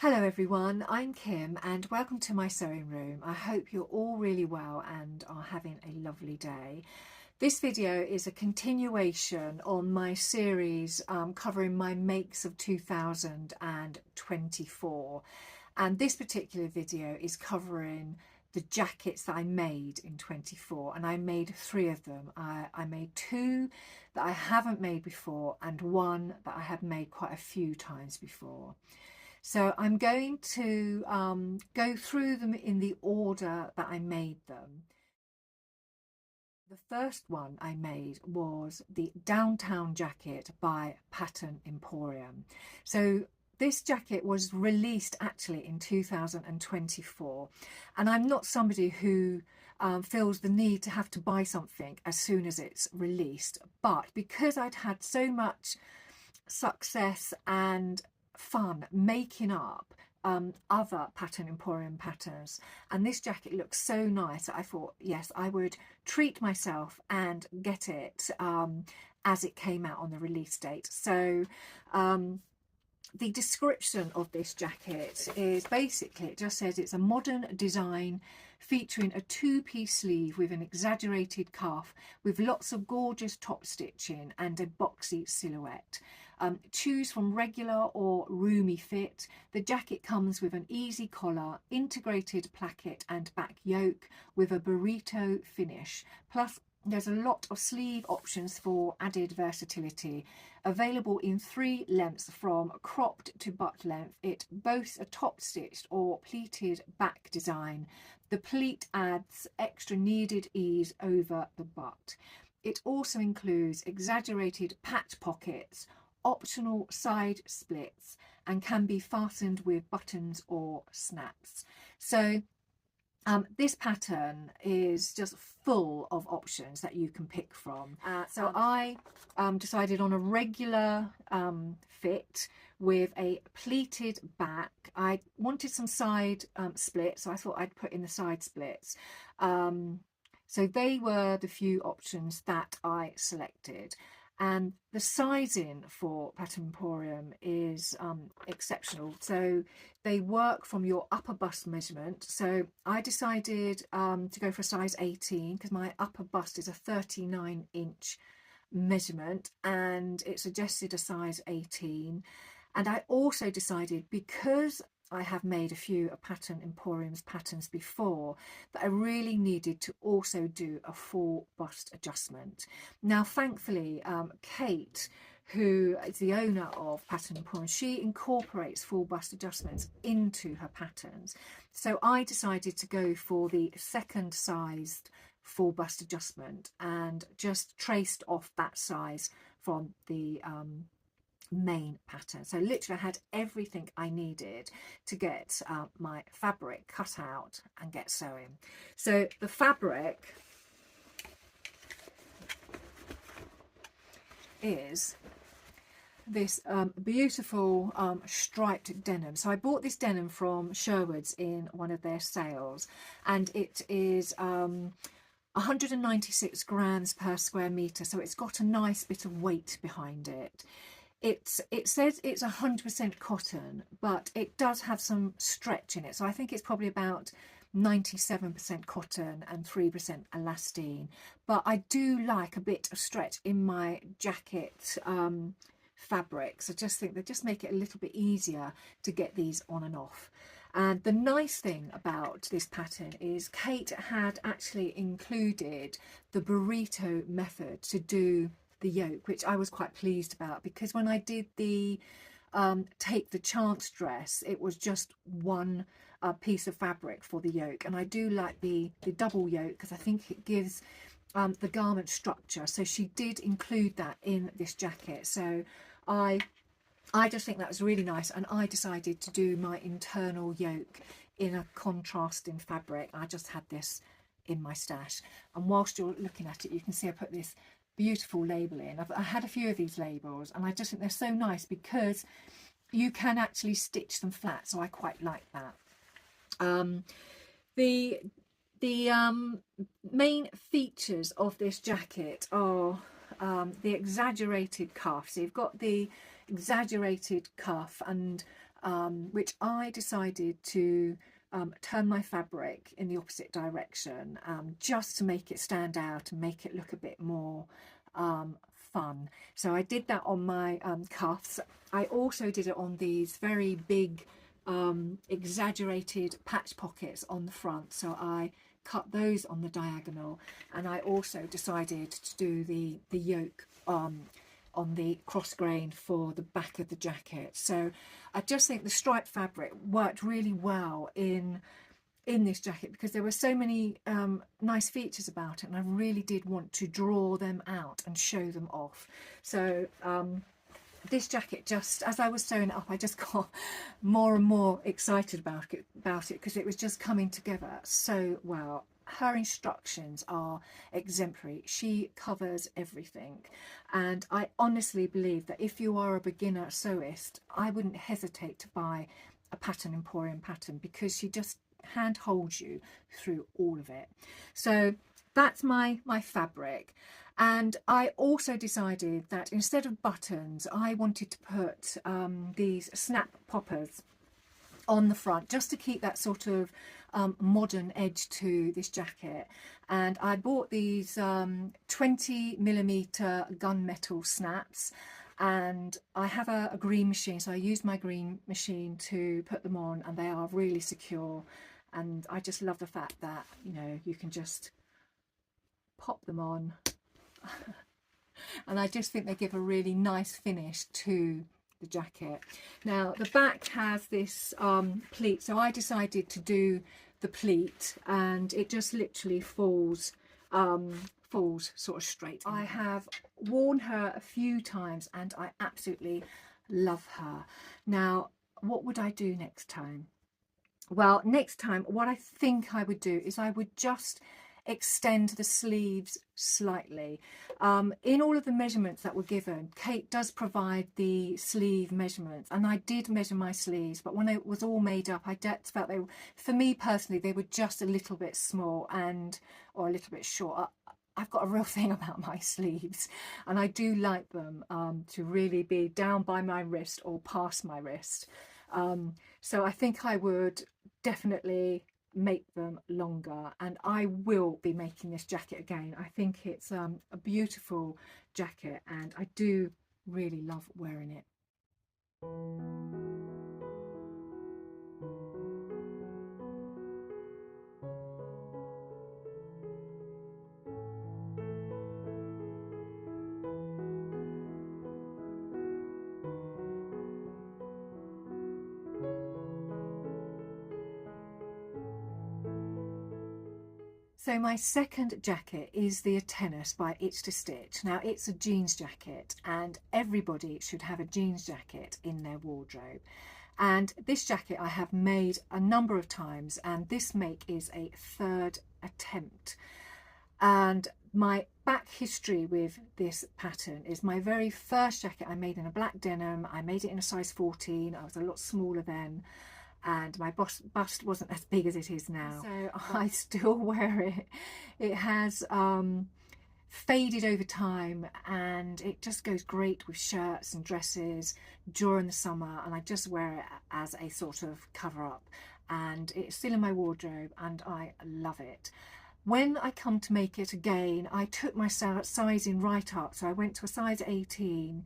Hello everyone, I'm Kim and welcome to my sewing room. I hope you're all really well and are having a lovely day. This video is a continuation on my series covering my makes of 2024, and this particular video is covering the jackets that I made in 24, and I made 3 of them. I made 2 that I haven't made before and 1 that I have made quite a few times before. So I'm going to go through them in the order that I made them. The first one I made was the Downtown jacket by Pattern Emporium. So this jacket was released actually in 2024, and I'm not somebody who feels the need to have to buy something as soon as it's released, but because I'd had so much success and fun making up other Pattern Emporium patterns, and this jacket looks so nice, I thought yes, I would treat myself and get it as it came out on the release date. So the description of this jacket is basically, it just says it's a modern design featuring a 2-piece sleeve with an exaggerated cuff with lots of gorgeous top stitching and a boxy silhouette. Choose from regular or roomy fit. The jacket comes with an easy collar, integrated placket and back yoke with a burrito finish. Plus, there's a lot of sleeve options for added versatility. Available in 3 lengths from cropped to butt length. It boasts a top stitched or pleated back design. The pleat adds extra needed ease over the butt. It also includes exaggerated patch pockets, optional side splits, and can be fastened with buttons or snaps. So this pattern is just full of options that you can pick from. So I decided on a regular fit with a pleated back. I wanted some side splits, so I thought I'd put in the side splits. So they were the few options that I selected. And the sizing for Pattern Emporium is exceptional. So they work from your upper bust measurement. So I decided to go for a size 18 because my upper bust is a 39-inch measurement and it suggested a size 18. And I also decided, because I have made a few Pattern Emporium's patterns before, that I really needed to also do a full bust adjustment. Now, thankfully, Kate, who is the owner of Pattern Emporium, she incorporates full bust adjustments into her patterns. So I decided to go for the second sized full bust adjustment and just traced off that size from the main pattern. So literally I had everything I needed to get my fabric cut out and get sewing. So the fabric is this beautiful striped denim. So I bought this denim from Sherwood's in one of their sales, and it is 196 grams per square metre, so it's got a nice bit of weight behind it. It says it's 100% cotton, but it does have some stretch in it. So I think it's probably about 97% cotton and 3% elastane. But I do like a bit of stretch in my jacket fabrics. I just think they just make it a little bit easier to get these on and off. And the nice thing about this pattern is Kate had actually included the burrito method to do the yoke, which I was quite pleased about, because when I did the Take the Chance dress, it was just one piece of fabric for the yoke, and I do like the double yoke because I think it gives the garment structure. So she did include that in this jacket, so I just think that was really nice, and I decided to do my internal yoke in a contrasting fabric. I just had this in my stash, and whilst you're looking at it, you can see I put this beautiful label in. I had a few of these labels, and I just think they're so nice because you can actually stitch them flat, so I quite like that. The main features of this jacket are the exaggerated cuff. So you've got the exaggerated cuff, and which I decided to turn my fabric in the opposite direction, just to make it stand out and make it look a bit more fun. So I did that on my cuffs. I also did it on these very big exaggerated patch pockets on the front, so I cut those on the diagonal, and I also decided to do the yoke on the cross grain for the back of the jacket. So I just think the striped fabric worked really well in this jacket, because there were so many nice features about it, and I really did want to draw them out and show them off. So this jacket, just as I was sewing it up, I just got more and more excited about it because it was just coming together so well. Her instructions are exemplary. She covers everything, and I honestly believe that if you are a beginner sewist, I wouldn't hesitate to buy a Pattern Emporium pattern, because she just hand holds you through all of it. So that's my fabric. And I also decided that instead of buttons, I wanted to put these snap poppers on the front, just to keep that sort of modern edge to this jacket. And I bought these 20mm gunmetal snaps, and I have a green machine, so I used my green machine to put them on, and they are really secure. And I just love the fact that, you know, you can just pop them on and I just think they give a really nice finish to the jacket. Now the back has this pleat, so I decided to do the pleat, and it just literally falls sort of straight. I have worn her a few times and I absolutely love her. Now what would I do next time? Well, next time what I think I would do is I would just extend the sleeves slightly. In all of the measurements that were given, Kate does provide the sleeve measurements, and I did measure my sleeves, but when it was all made up, I just felt for me personally, they were just a little bit small or a little bit short. I've got a real thing about my sleeves, and I do like them to really be down by my wrist or past my wrist. So I think I would definitely make them longer, and I will be making this jacket again. I think it's a beautiful jacket, and I do really love wearing it. So my second jacket is the Atenas by Itch to Stitch. Now it's a jeans jacket, and everybody should have a jeans jacket in their wardrobe. And this jacket I have made a number of times, and this make is a third attempt. And my back history with this pattern is my very first jacket I made in a black denim. I made it in a size 14. I was a lot smaller then, and my bust wasn't as big as it is now, so I still wear it. It has faded over time, and it just goes great with shirts and dresses during the summer, and I just wear it as a sort of cover up, and it's still in my wardrobe and I love it. When I come to make it again, I took my sizing right up, so I went to a size 18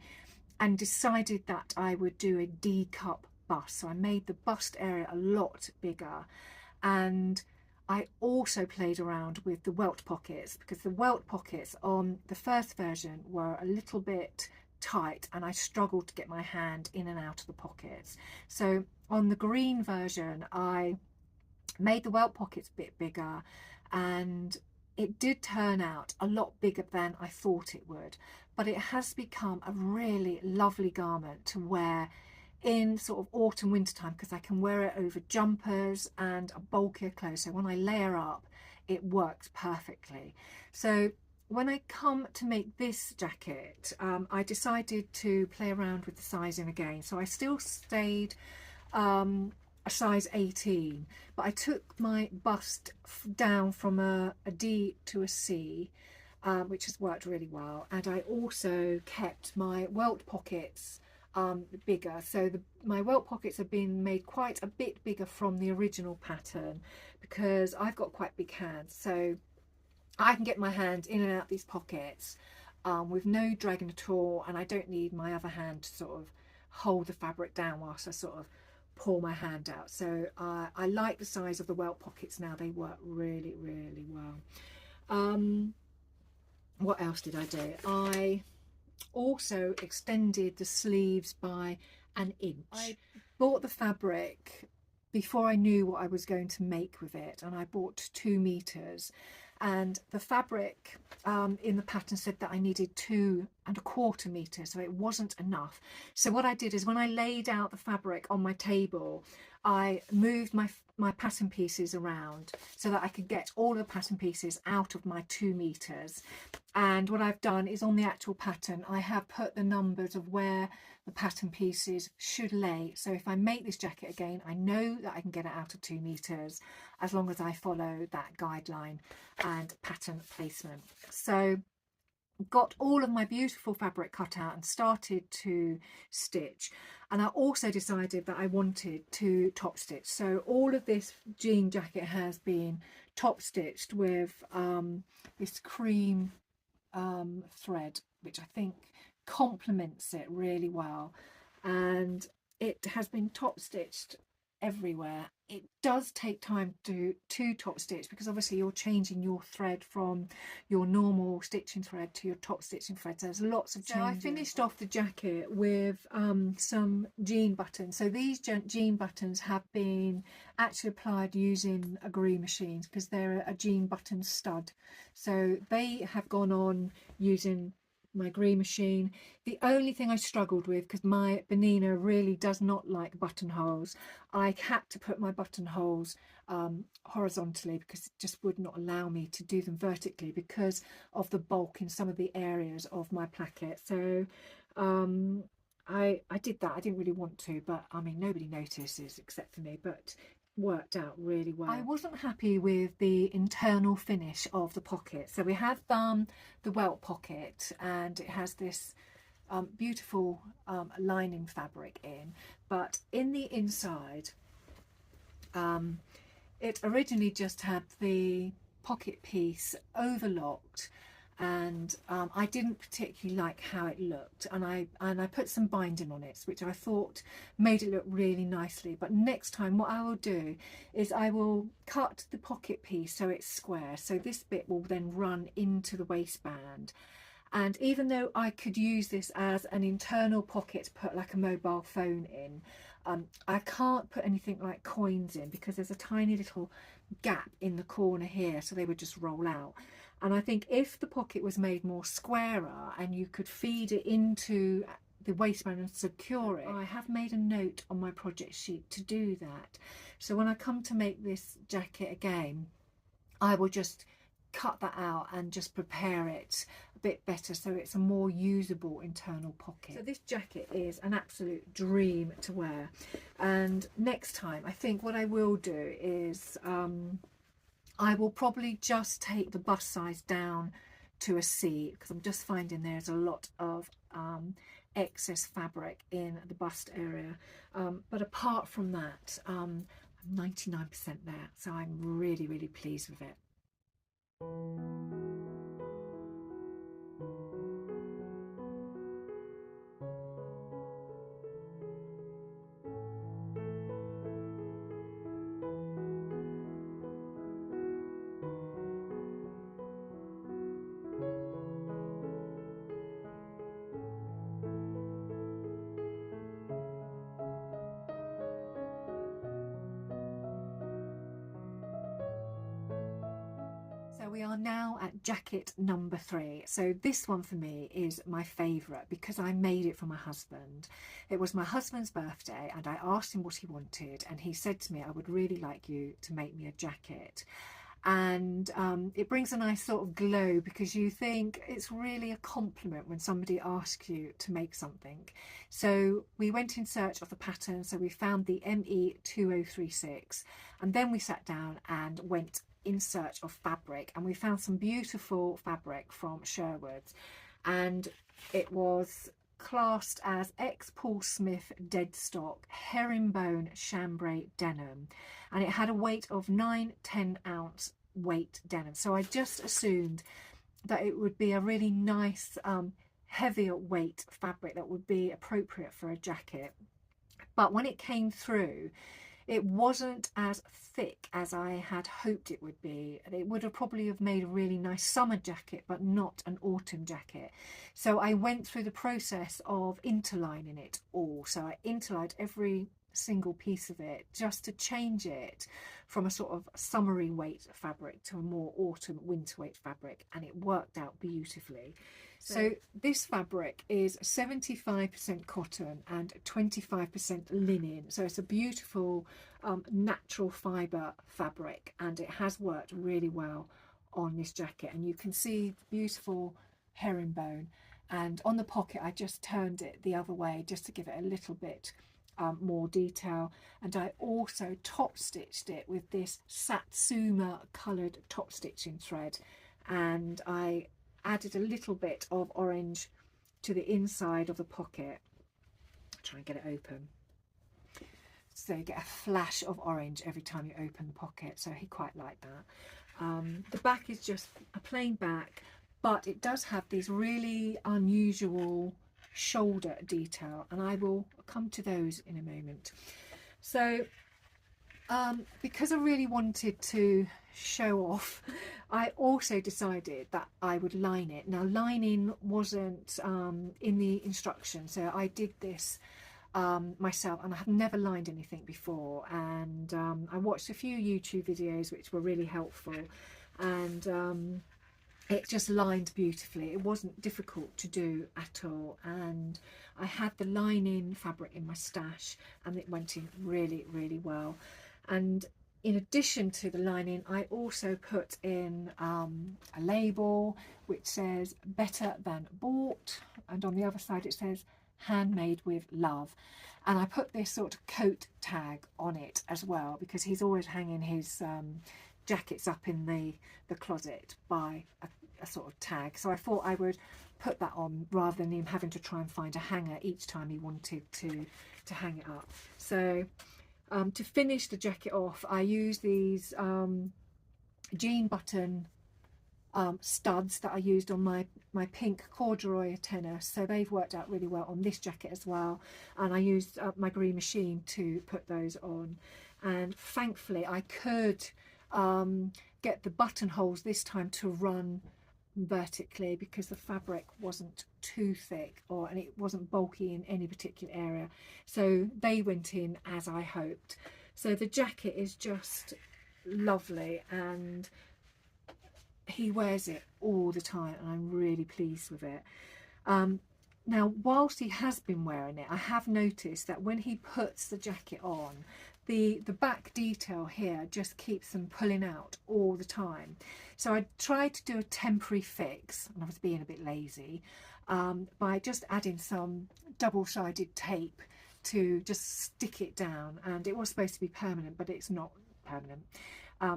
and decided that I would do a D cup bust. So I made the bust area a lot bigger, and I also played around with the welt pockets, because the welt pockets on the first version were a little bit tight and I struggled to get my hand in and out of the pockets. So on the green version I made the welt pockets a bit bigger, and it did turn out a lot bigger than I thought it would, but it has become a really lovely garment to wear in sort of autumn winter time, because I can wear it over jumpers and a bulkier clothes, so when I layer up it works perfectly. So when I come to make this jacket, I decided to play around with the sizing again, so I still stayed a size 18, but I took my bust down from a D to a C, which has worked really well, and I also kept my welt pockets bigger. So my welt pockets have been made quite a bit bigger from the original pattern because I've got quite big hands, so I can get my hand in and out these pockets with no dragging at all, and I don't need my other hand to sort of hold the fabric down whilst I sort of pull my hand out. So I like the size of the welt pockets now. They work really, really well. What else did I do? I also extended the sleeves by an inch. I bought the fabric before I knew what I was going to make with it, and I bought 2 meters, and the fabric in the pattern said that I needed 2¼ meters, so it wasn't enough. So what I did is when I laid out the fabric on my table, I moved my pattern pieces around so that I could get all the pattern pieces out of my 2 meters. And what I've done is on the actual pattern, I have put the numbers of where the pattern pieces should lay. So if I make this jacket again, I know that I can get it out of 2 meters as long as I follow that guideline and pattern placement. So got all of my beautiful fabric cut out and started to stitch, and I also decided that I wanted to top stitch. So all of this jean jacket has been top stitched with this cream thread, which I think complements it really well, and it has been top stitched everywhere. It does take time to top stitch because obviously you're changing your thread from your normal stitching thread to your top stitching thread, so there's lots of changes. So I finished off the jacket with some jean buttons. So these jean buttons have been actually applied using a green machine because they're a jean button stud, so they have gone on using my green machine. The only thing I struggled with, because my Benina really does not like buttonholes, I had to put my buttonholes horizontally because it just would not allow me to do them vertically because of the bulk in some of the areas of my placket. So I did that. I didn't really want to, but I mean nobody notices except for me, but worked out really well. I wasn't happy with the internal finish of the pocket. So we have the welt pocket, and it has this beautiful lining fabric in, but in the inside it originally just had the pocket piece overlocked, and I didn't particularly like how it looked, and I put some binding on it, which I thought made it look really nicely. But next time what I will do is I will cut the pocket piece so it's square, so this bit will then run into the waistband. And even though I could use this as an internal pocket to put like a mobile phone in, I can't put anything like coins in because there's a tiny little gap in the corner here, so they would just roll out. And I think if the pocket was made more squarer and you could feed it into the waistband and secure it, I have made a note on my project sheet to do that. So when I come to make this jacket again, I will just cut that out and just prepare it a bit better so it's a more usable internal pocket. So this jacket is an absolute dream to wear, and next time I think what I will do is I will probably just take the bust size down to a C because I'm just finding there's a lot of excess fabric in the bust area, but apart from that I'm 99% there, so I'm really pleased with it. So we are now at jacket number 3. So this one for me is my favourite because I made it for my husband. It was my husband's birthday and I asked him what he wanted, and he said to me, I would really like you to make me a jacket. And it brings a nice sort of glow because you think it's really a compliment when somebody asks you to make something. So we went in search of the pattern, so we found the ME2036, and then we sat down and went in search of fabric, and we found some beautiful fabric from Sherwood's, and it was classed as ex-Paul Smith deadstock herringbone chambray denim, and it had a weight of 9-10 ounce weight denim. So I just assumed that it would be a really nice heavier weight fabric that would be appropriate for a jacket. But when it came through, it wasn't as thick as I had hoped it would be. It would have probably have made a really nice summer jacket, but not an autumn jacket. So I went through the process of interlining it all. So I interlined every single piece of it just to change it from a sort of summery weight fabric to a more autumn winter weight fabric, and it worked out beautifully. So this fabric is 75% cotton and 25% linen. So it's a beautiful natural fibre fabric, and it has worked really well on this jacket. And you can see beautiful herringbone, and on the pocket I just turned it the other way just to give it a little bit more detail. And I also top stitched it with this Satsuma coloured top stitching thread, and I added a little bit of orange to the inside of the pocket. I'll try and get it open. So you get a flash of orange every time you open the pocket, so he quite liked that. The back is just a plain back, but it does have these really unusual shoulder detail, and I will come to those in a moment. So because I really wanted to show off, I also decided that I would line it. Now, lining wasn't in the instructions, so I did this myself, and I have never lined anything before. And I watched a few YouTube videos which were really helpful, and it just lined beautifully. It wasn't difficult to do at all, and I had the lining fabric in my stash, and it went in really, really well. And in addition to the lining, I also put in a label which says better than bought, and on the other side it says handmade with love. And I put this sort of coat tag on it as well, because he's always hanging his jackets up in the closet by a sort of tag. So I thought I would put that on rather than him having to try and find a hanger each time he wanted to hang it up. So to finish the jacket off, I use these jean button studs that I used on my pink corduroy Atenas. So they've worked out really well on this jacket as well, and I used my green machine to put those on. And thankfully I could get the buttonholes this time to run vertically, because the fabric wasn't too thick and it wasn't bulky in any particular area, so they went in as I hoped. So the jacket is just lovely, and he wears it all the time, and I'm really pleased with it. Now, whilst he has been wearing it, I have noticed that when he puts the jacket on, the back detail here just keeps them pulling out all the time. So I tried to do a temporary fix, and I was being a bit lazy, by just adding some double-sided tape to just stick it down. And it was supposed to be permanent, but it's not permanent.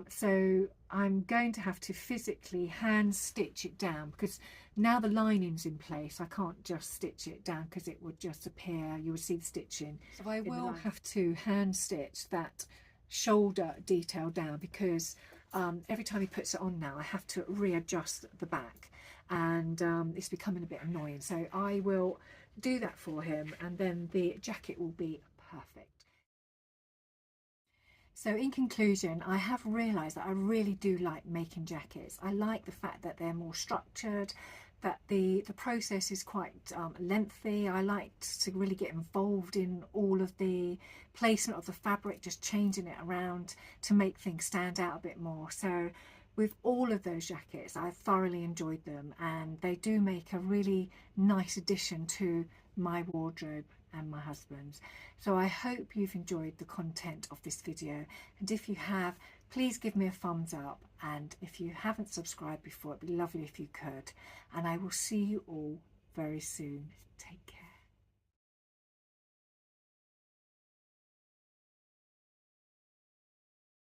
So I'm going to have to physically hand stitch it down, because now the lining's in place I can't just stitch it down, because it would just appear, you would see the stitching. So I will have to hand stitch that shoulder detail down, because every time he puts it on now I have to readjust the back, and it's becoming a bit annoying. So I will do that for him, and then the jacket will be perfect. So in conclusion, I have realised that I really do like making jackets. I like the fact that they're more structured, that the process is quite lengthy. I like to really get involved in all of the placement of the fabric, just changing it around to make things stand out a bit more. So with all of those jackets, I've thoroughly enjoyed them, and they do make a really nice addition to my wardrobe and my husband's. So I hope you've enjoyed the content of this video, and if you have, please give me a thumbs up, and if you haven't subscribed before, it'd be lovely if you could, and I will see you all very soon. Take care.